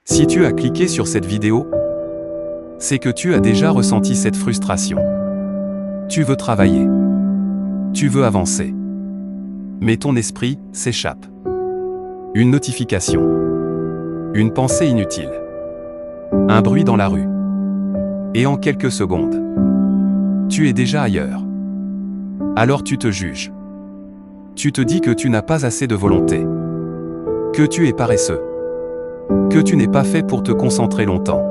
Si tu as cliqué sur cette vidéo, c'est que tu as déjà ressenti cette frustration. Tu veux travailler. Tu veux avancer. Mais ton esprit s'échappe. Une notification. Une pensée inutile. Un bruit dans la rue. Et en quelques secondes, tu es déjà ailleurs. Alors tu te juges. Tu te dis que tu n'as pas assez de volonté. Que tu es paresseux. Que tu n'es pas fait pour te concentrer longtemps.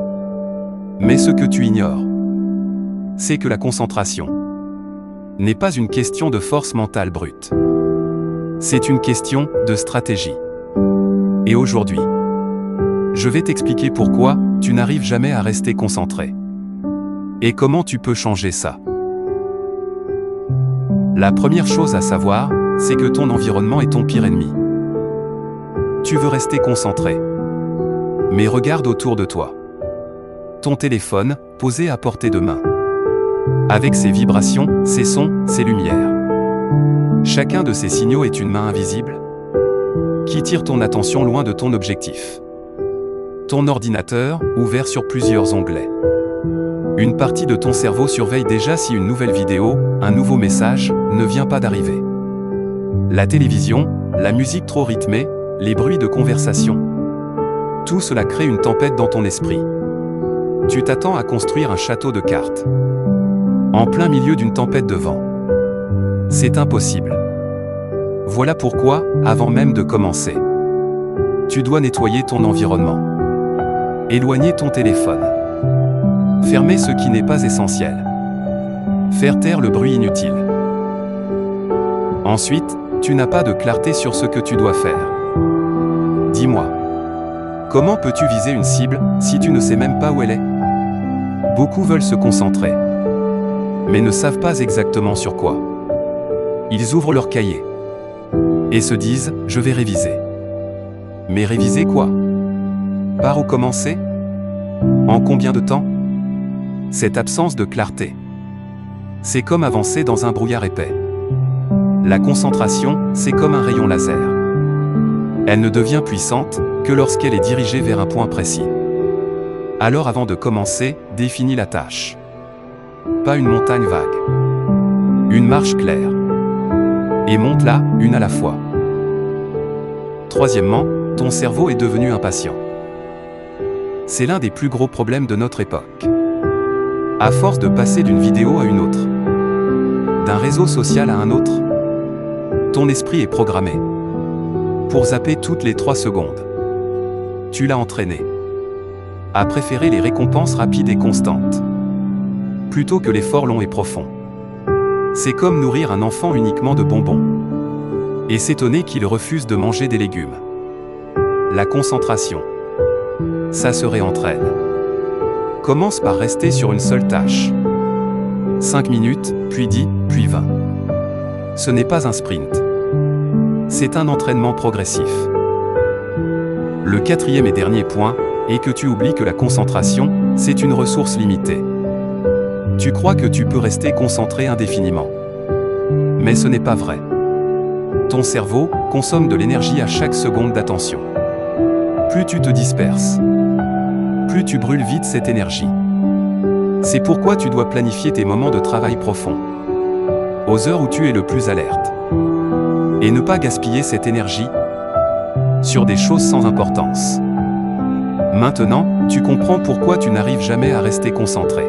Mais ce que tu ignores, c'est que la concentration n'est pas une question de force mentale brute. C'est une question de stratégie. Et aujourd'hui, je vais t'expliquer pourquoi tu n'arrives jamais à rester concentré. Et comment tu peux changer ça. La première chose à savoir, c'est que ton environnement est ton pire ennemi. Tu veux rester concentré. Mais regarde autour de toi. Ton téléphone, posé à portée de main. Avec ses vibrations, ses sons, ses lumières. Chacun de ces signaux est une main invisible qui tire ton attention loin de ton objectif. Ton ordinateur, ouvert sur plusieurs onglets. Une partie de ton cerveau surveille déjà si une nouvelle vidéo, un nouveau message, ne vient pas d'arriver. La télévision, la musique trop rythmée, les bruits de conversation. Tout cela crée une tempête dans ton esprit. Tu t'attends à construire un château de cartes. En plein milieu d'une tempête de vent. C'est impossible. Voilà pourquoi, avant même de commencer, tu dois nettoyer ton environnement. Éloigner ton téléphone. Fermer ce qui n'est pas essentiel. Faire taire le bruit inutile. Ensuite, tu n'as pas de clarté sur ce que tu dois faire. Dis-moi. Comment peux-tu viser une cible si tu ne sais même pas où elle est? Beaucoup veulent se concentrer, mais ne savent pas exactement sur quoi. Ils ouvrent leur cahier et se disent « je vais réviser ». Mais réviser quoi? Par où commencer? En combien de temps? Cette absence de clarté, c'est comme avancer dans un brouillard épais. La concentration, c'est comme un rayon laser. Elle ne devient puissante que lorsqu'elle est dirigée vers un point précis. Alors avant de commencer, définis la tâche. Pas une montagne vague. Une marche claire. Et monte-la, une à la fois. Troisièmement, ton cerveau est devenu impatient. C'est l'un des plus gros problèmes de notre époque. À force de passer d'une vidéo à une autre, d'un réseau social à un autre, ton esprit est programmé pour zapper toutes les 3 secondes. Tu l'as entraîné à préférer les récompenses rapides et constantes, plutôt que l'effort long et profond. C'est comme nourrir un enfant uniquement de bonbons, et s'étonner qu'il refuse de manger des légumes. La concentration, ça se réentraîne. Commence par rester sur une seule tâche. 5 minutes, puis 10, puis 20. Ce n'est pas un sprint. C'est un entraînement progressif. Le 4e et dernier point est que tu oublies que la concentration, c'est une ressource limitée. Tu crois que tu peux rester concentré indéfiniment. Mais ce n'est pas vrai. Ton cerveau consomme de l'énergie à chaque seconde d'attention. Plus tu te disperses, plus tu brûles vite cette énergie. C'est pourquoi tu dois planifier tes moments de travail profond, aux heures où tu es le plus alerte. Et ne pas gaspiller cette énergie sur des choses sans importance. Maintenant, tu comprends pourquoi tu n'arrives jamais à rester concentré.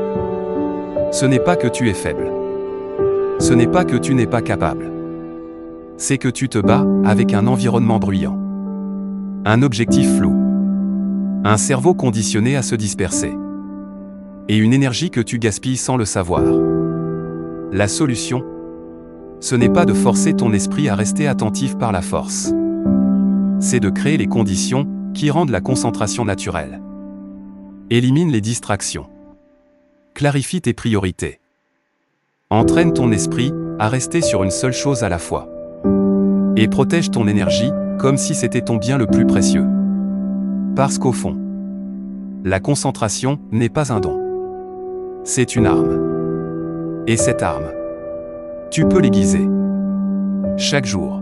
Ce n'est pas que tu es faible. Ce n'est pas que tu n'es pas capable. C'est que tu te bats avec un environnement bruyant. Un objectif flou. Un cerveau conditionné à se disperser. Et une énergie que tu gaspilles sans le savoir. La solution, ce n'est pas de forcer ton esprit à rester attentif par la force. C'est de créer les conditions qui rendent la concentration naturelle. Élimine les distractions. Clarifie tes priorités. Entraîne ton esprit à rester sur une seule chose à la fois. Et protège ton énergie comme si c'était ton bien le plus précieux. Parce qu'au fond, la concentration n'est pas un don. C'est une arme. Et cette arme, tu peux l'aiguiser chaque jour.